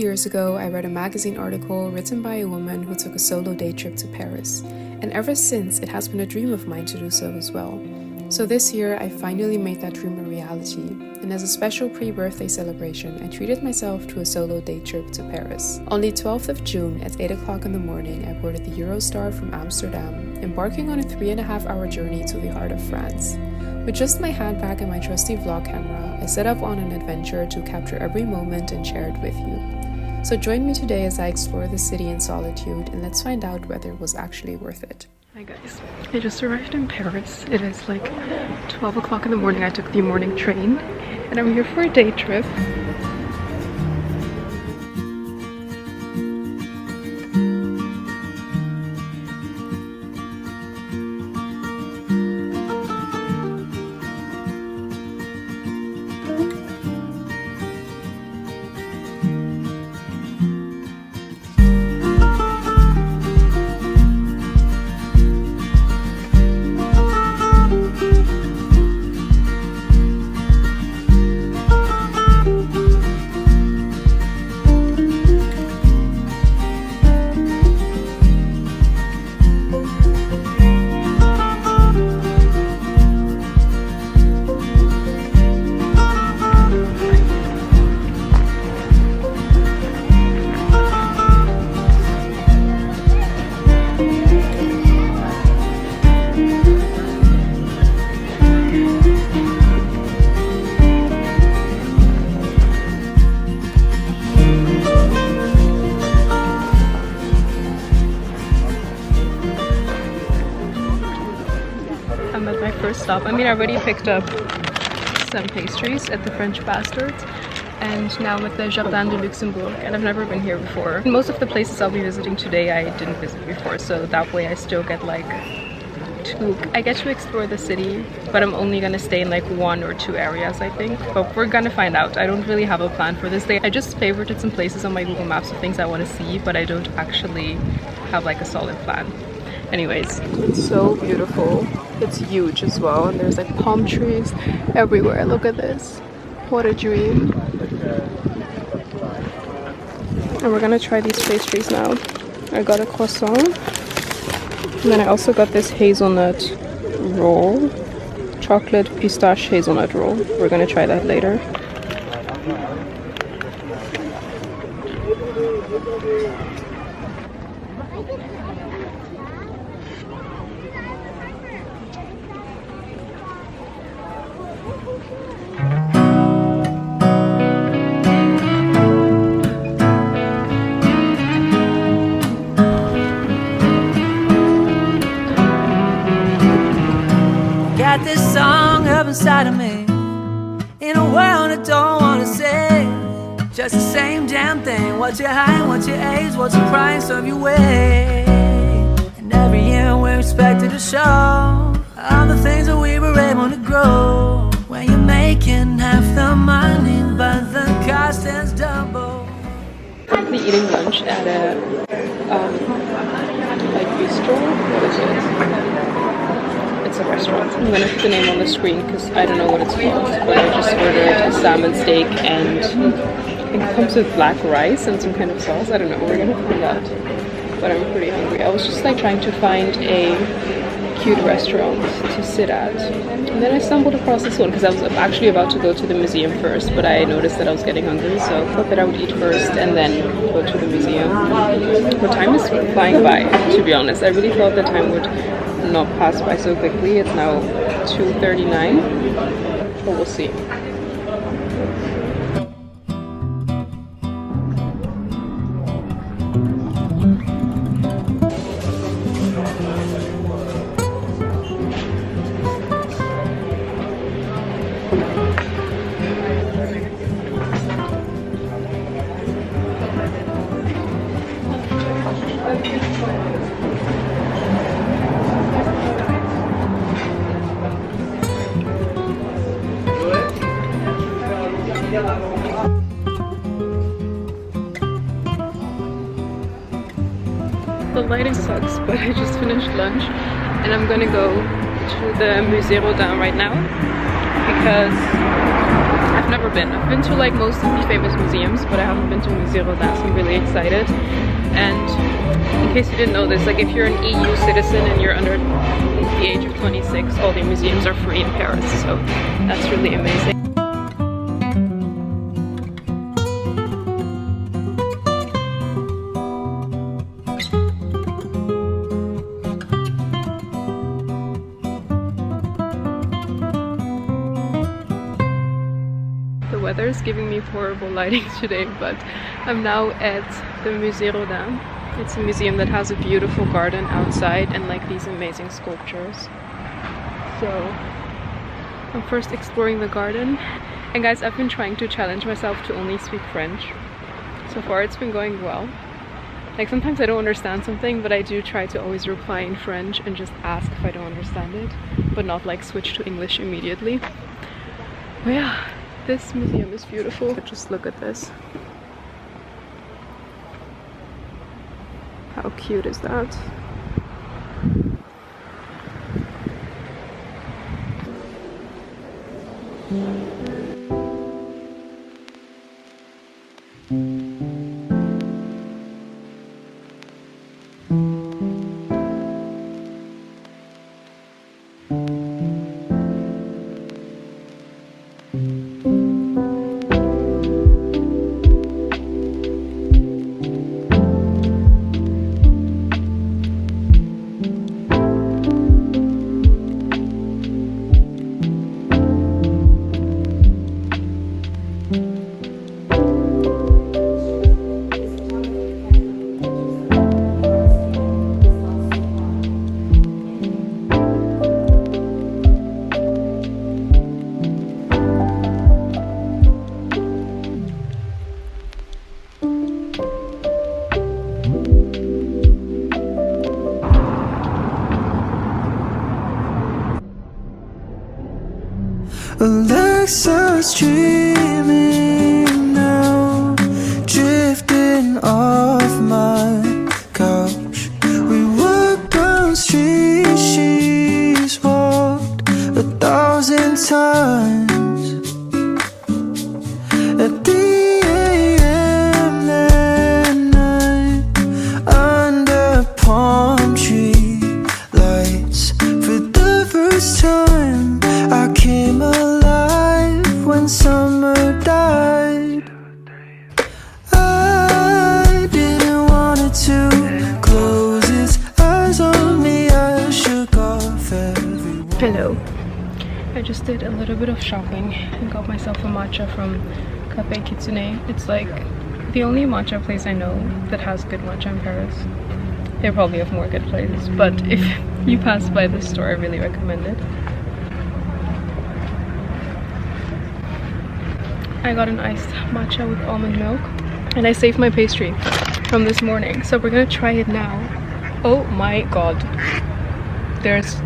years ago, I read a magazine article written by a woman who took a solo day trip to Paris, and ever since it has been a dream of mine to do so as well. So this year, I finally made that dream a reality, and as a special pre-birthday celebration, I treated myself to a solo day trip to Paris. On the 12th of June at 8 o'clock in the morning, I boarded the Eurostar from Amsterdam, embarking on a 3.5-hour journey to the heart of France. With just my handbag and my trusty vlog camera, I set up on an adventure to capture every moment and share it with you. So join me today as I explore the city in solitude, and let's find out whether it was actually worth it. Hi guys, I just arrived in Paris. It is like 12 o'clock in the morning. I took the morning train and I'm here for a day trip. Stop. I mean, I already picked up some pastries at the French Bastards, and now I'm at the Jardin de Luxembourg, and I've never been here before. Most of the places I'll be visiting today I didn't visit before, so that way I still get I get to explore the city, but I'm only gonna stay in like 1 or 2 areas, I think. But we're gonna find out. I don't really have a plan for this day. I just favorited some places on my Google Maps of things I want to see, but I don't actually have like a solid plan. Anyways, it's so beautiful. It's huge as well, and there's like palm trees everywhere. Look at this. What a dream. And we're gonna try these pastries now. I got a croissant, and then I also got this hazelnut roll, chocolate pistache hazelnut roll. We're gonna try that later. Got this song up inside of me, in a world I don't wanna say, just the same damn thing. What's your height, what's your age, what's the price of your way? And every year we're expected to show all the things that we were able to grow. When you're making half the money, but the cost is double. Currently eating lunch at a like bistro. What is it? It's a restaurant. I'm gonna put the name on the screen because I don't know what it's called, but I just ordered a salmon steak, and I think it comes with black rice and some kind of sauce. I don't know, we're gonna find out, but I'm pretty hungry. I was just like trying to find a cute restaurant to sit at, and then I stumbled across this one because I was actually about to go to the museum first, but I noticed that I was getting hungry, so I thought that I would eat first and then go to the museum. But time is flying by, to be honest. I really thought the time would not pass by so quickly. It's now 2:39, but we'll see. The lighting sucks, but I just finished lunch and I'm gonna go to the Musée Rodin right now because I I've never been. I've been to like most of the famous museums, but I haven't been to Musée Rodin, so I'm really excited. And in case you didn't know this, like if you're an EU citizen and you're under the age of 26, all the museums are free in Paris, so that's really amazing. The weather is giving me horrible lighting today, but I'm now at the Musée Rodin. It's a museum that has a beautiful garden outside and like these amazing sculptures. So I'm first exploring the garden. And guys, I've been trying to challenge myself to only speak French. So far it's been going well. Like sometimes I don't understand something, but I do try to always reply in French and just ask if I don't understand it, but not like switch to English immediately. But yeah, this museum is beautiful. Just look at this. How cute is that? Alexa's dreaming now, drifting off my couch. We walked down streets she's walked 1,000 times. At the AM that night, under palm tree lights, for the first time I came alive when summer died. I didn't want it to close its eyes on me. I shook off everyone. Hello. I just did a little bit of shopping and got myself a matcha from Cafe Kitsune. It's like the only matcha place I know that has good matcha in Paris. They probably have more good places, but if you pass by this store, I really recommend it. I got an iced matcha with almond milk, and I saved my pastry from this morning, so we're gonna try it now. Oh my god, there's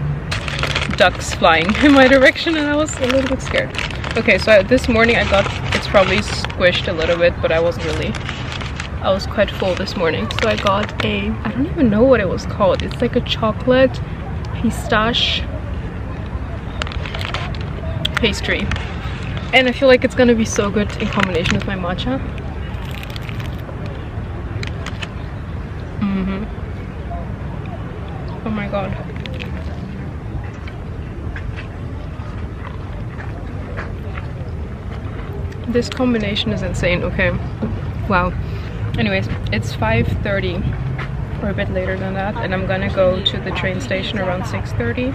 ducks flying in my direction and I was a little bit scared. Okay, so this morning I got, it's probably squished a little bit, but I wasn't really, I was quite full this morning, so I got a, I don't even know what it was called, it's like a chocolate pistache pastry. And I feel like it's gonna be so good in combination with my matcha. Oh my god. This combination is insane, okay. Wow. Anyways, it's 5:30 or a bit later than that, and I'm gonna go to the train station around 6:30.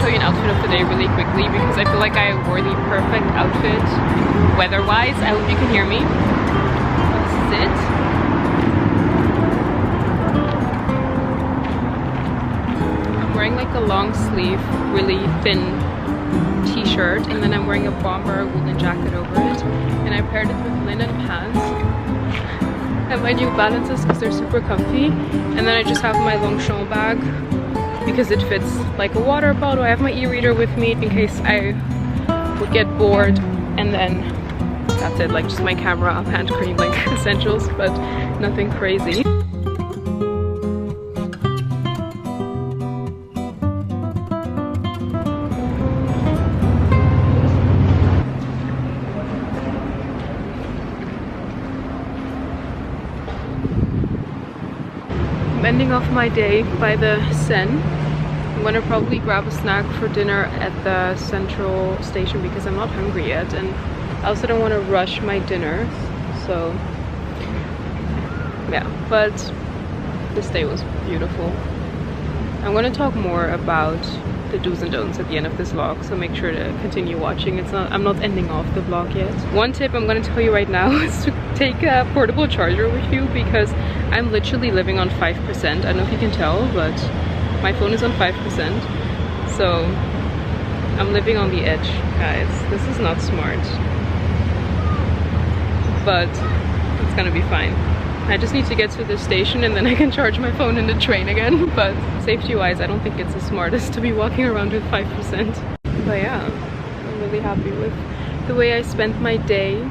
An outfit of the day really quickly because I feel like I wore the perfect outfit weather-wise. I hope you can hear me. This is it. I'm wearing like a long sleeve, really thin t-shirt, and then I'm wearing a bomber woolen jacket over it, and I paired it with linen pants and my New Balances because they're super comfy, and then I just have my Longchamp bag because it fits like a water bottle. I have my e-reader with me in case I would get bored, and then that's it, like just my camera, hand cream, like essentials, but nothing crazy. I'm ending off my day by the Seine. I'm gonna probably grab a snack for dinner at the central station because I'm not hungry yet, and I also don't want to rush my dinner, so yeah. But this day was beautiful. I'm gonna talk more about the do's and don'ts at the end of this vlog, so make sure to continue watching. I'm not ending off the vlog yet. One tip I'm gonna tell you right now is to take a portable charger with you, because I'm literally living on 5%. I don't know if you can tell, but my phone is on 5%, so I'm living on the edge, guys. This is not smart, but it's gonna be fine. I just need to get to the station and then I can charge my phone in the train again. But safety wise, I don't think it's the smartest to be walking around with 5%. But yeah, I'm really happy with the way I spent my day.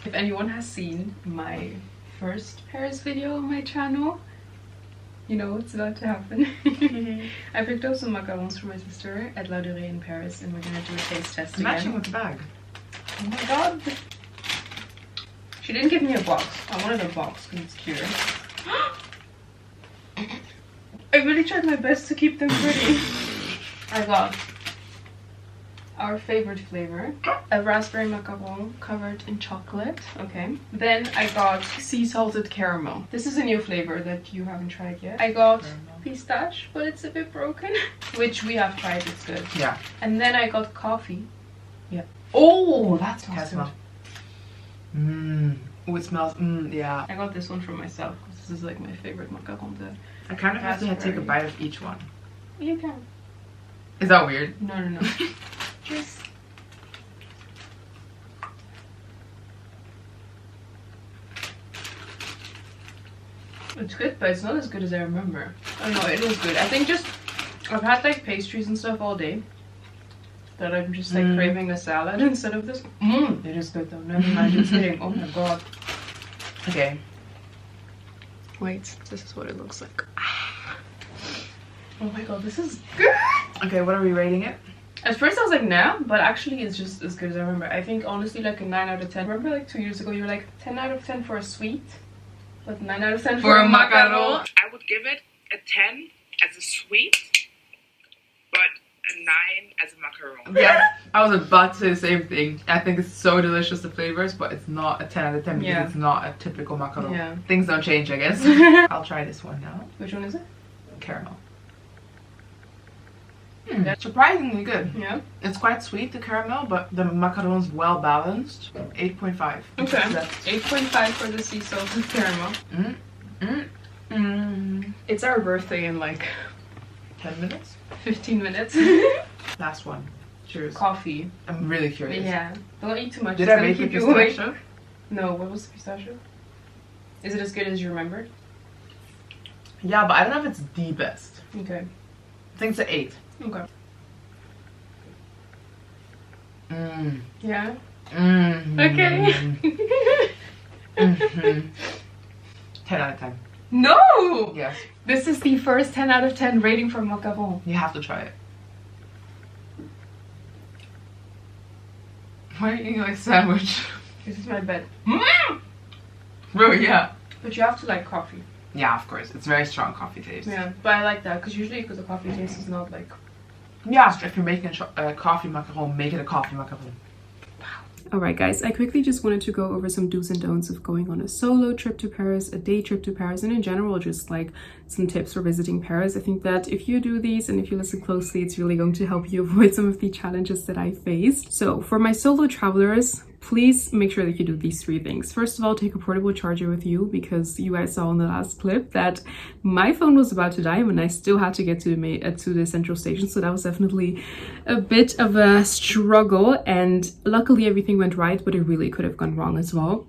If anyone has seen my first Paris video on my channel, you know what's about to happen. I picked up some macarons for my sister at Ladurée in Paris, and we're gonna do a taste test again. Matching with the bag. Oh my god. She didn't give me a box. I wanted a box because it's cute. I really tried my best to keep them pretty. I got our favorite flavor, a raspberry macaron covered in chocolate. Okay. Then I got sea salted caramel. This is a new flavor that you haven't tried yet. I got pistache, but it's a bit broken, which we have tried. It's good. Yeah. And then I got coffee. Yeah. Oh, that smells good. Mmm. Oh, it smells. Mmm. Yeah. I got this one for myself because this is like my favorite macaron. I kind of have to take a bite of each one. You can. Is that weird? No, no, no. Just. It's good, but it's not as good as I remember. I don't know, it was good. I think just I've had like pastries and stuff all day that I'm just like craving a salad instead of this. It is good though. Never mind, just kidding. Oh my god. Okay. Wait, this is what it looks like. Oh my god, this is good. Okay, what are we rating it? At first I was like, nah, but actually it's just as good as I remember. I think honestly like a 9 out of 10. Remember like 2 years ago you were like 10 out of 10 for a sweet, but 9 out of 10 for a macaron. I would give it a 10 as a sweet, but a 9 as a macaron. Yeah, I was about to say the same thing. I think it's so delicious, the flavors, but it's not a 10 out of 10 because it's not a typical macaron. Yeah. Things don't change, I guess. I'll try this one now. Which one is it? Caramel. That's surprisingly good. Yeah. It's quite sweet, the caramel, but the macaron's well balanced. 8.5. Okay. 8.5 for the sea salted caramel. It's our birthday in like 10 minutes? 15 minutes. Last one. Cheers. Coffee. I'm really curious. Yeah. Don't eat too much. Did It's I gonna make the keep you awake. pistachio? No, what was the pistachio? Is it as good as you remembered? Yeah, but I don't know if it's the best. Okay. I think it's an 8. Okay. Mm. Yeah? Mm. Okay. 10 out of 10. No! Yes. This is the first 10 out of 10 rating for macaron. You have to try it. Why are you eating like a sandwich? This is my bed. Really, yeah. But you have to like coffee. Yeah, of course. It's very strong coffee taste. Yeah, but I like that because usually because the coffee taste is not like... Yeah, if you're making a coffee macaron, make it a coffee macaron. Alright guys, I quickly just wanted to go over some do's and don'ts of going on a solo trip to Paris, a day trip to Paris, and in general just like some tips for visiting Paris. I think that if you do these and if you listen closely, it's really going to help you avoid some of the challenges that I faced. So for my solo travelers, please make sure that you do these 3 things. First of all, take a portable charger with you, because you guys saw in the last clip that my phone was about to die and I still had to get to the central station. So that was definitely a bit of a struggle, and luckily everything went right, but it really could have gone wrong as well.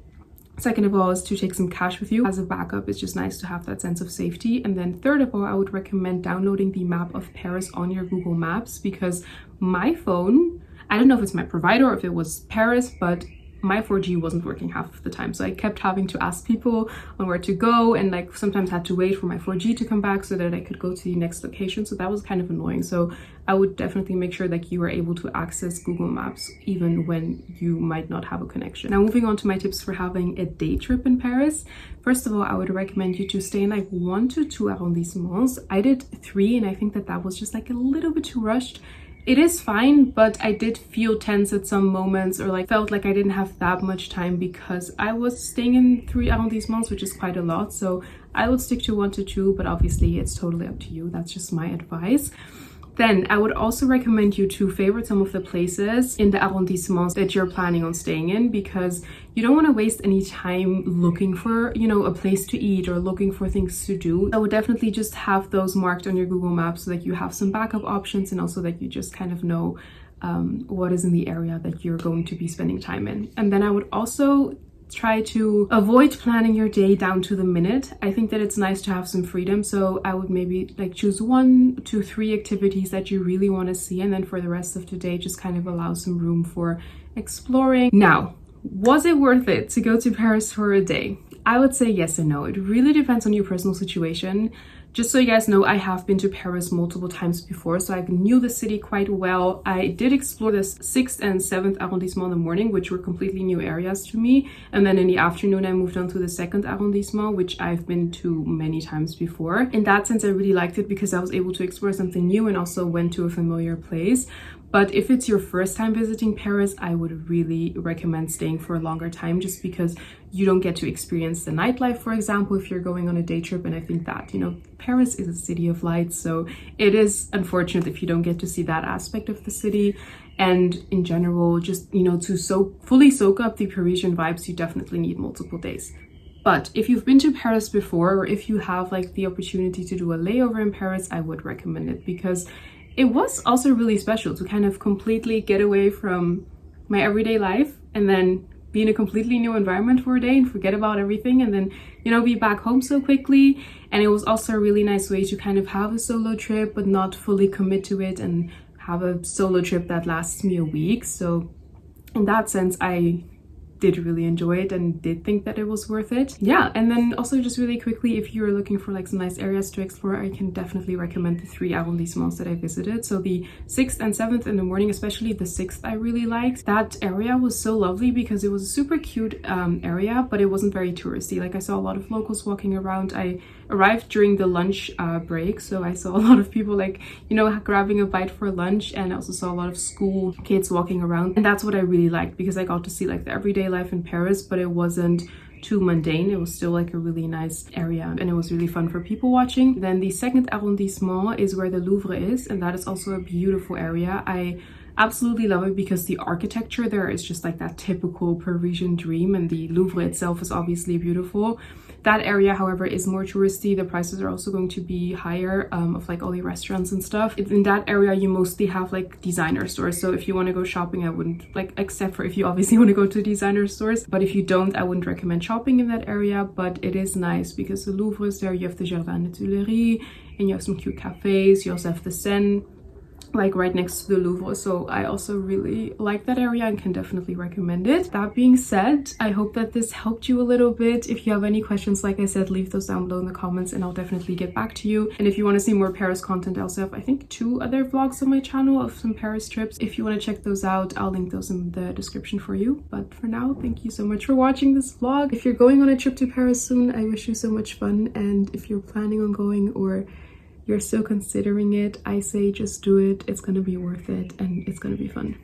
Second of all is to take some cash with you as a backup. It's just nice to have that sense of safety. And then third of all, I would recommend downloading the map of Paris on your Google Maps, because my phone, I don't know if it's my provider or if it was Paris, but my 4G wasn't working half of the time. So I kept having to ask people on where to go, and like sometimes had to wait for my 4G to come back so that I could go to the next location. So that was kind of annoying. So I would definitely make sure that you are able to access Google Maps even when you might not have a connection. Now moving on to my tips for having a day trip in Paris. First of all, I would recommend you to stay in like 1 to 2 arrondissements. I did 3, and I think that was just like a little bit too rushed. It is fine, but I did feel tense at some moments, or like felt like I didn't have that much time, because I was staying in 3 arrondissements, which is quite a lot. So I would stick to 1 to 2, but obviously it's totally up to you. That's just my advice. Then I would also recommend you to favorite some of the places in the arrondissements that you're planning on staying in, because you don't want to waste any time looking for, you know, a place to eat or looking for things to do. I would definitely just have those marked on your Google Maps so that you have some backup options, and also that you just kind of know what is in the area that you're going to be spending time in. And then I would also try to avoid planning your day down to the minute. I think that it's nice to have some freedom, so I would maybe like choose 1 to 3 activities that you really want to see, and then for the rest of the day just kind of allow some room for exploring. Now, was it worth it to go to Paris for a day? I would say yes and no. It really depends on your personal situation. Just so you guys know, I have been to Paris multiple times before, so I knew the city quite well. I did explore the 6th and 7th arrondissement in the morning, which were completely new areas to me. And then in the afternoon, I moved on to the 2nd arrondissement, which I've been to many times before. In that sense, I really liked it because I was able to explore something new and also went to a familiar place. But if it's your first time visiting Paris, I would really recommend staying for a longer time, just because you don't get to experience the nightlife, for example, if you're going on a day trip. And I think that, you know, Paris is a city of lights, so it is unfortunate if you don't get to see that aspect of the city. And in general, just, you know, to fully soak up the Parisian vibes, you definitely need multiple days. But if you've been to Paris before, or if you have like the opportunity to do a layover in Paris, I would recommend it, because it was also really special to kind of completely get away from my everyday life and then be in a completely new environment for a day and forget about everything, and then, you know, be back home so quickly. And it was also a really nice way to kind of have a solo trip but not fully commit to it, and have a solo trip that lasts me a week. So in that sense, I did really enjoy it and did think that it was worth it. Yeah, and then also just really quickly, if you're looking for like some nice areas to explore, I can definitely recommend the 3 arrondissements that I visited. So the 6th and 7th in the morning, especially the 6th, I really liked. That area was so lovely because it was a super cute area, but it wasn't very touristy. Like, I saw a lot of locals walking around. I arrived during the lunch break, so I saw a lot of people, like, you know, grabbing a bite for lunch, and I also saw a lot of school kids walking around. And that's what I really liked, because I got to see like the everyday life in Paris, but it wasn't too mundane. It was still like a really nice area, and it was really fun for people watching. Then the 2nd arrondissement is where the Louvre is, and that is also a beautiful area. I absolutely love it because the architecture there is just like that typical Parisian dream, and the Louvre itself is obviously beautiful. That area, however, is more touristy. The prices are also going to be higher, of like all the restaurants and stuff. In that area, you mostly have like designer stores. So if you want to go shopping, I wouldn't, like, except for if you obviously want to go to designer stores. But if you don't, I wouldn't recommend shopping in that area. But it is nice because the Louvre is there. You have the Jardin, the Tuileries, and you have some cute cafes. You also have the Seine, like right next to the Louvre. So I also really like that area and can definitely recommend it. That being said, I hope that this helped you a little bit. If you have any questions, like I said, leave those down below in the comments and I'll definitely get back to you. And if you want to see more Paris content, I also have, I think, 2 other vlogs on my channel of some Paris trips. If you want to check those out, I'll link those in the description for you. But for now, thank you so much for watching this vlog. If you're going on a trip to Paris soon, I wish you so much fun. And if you're planning on going, or you're still considering it, I say just do it. It's gonna be worth it and it's gonna be fun.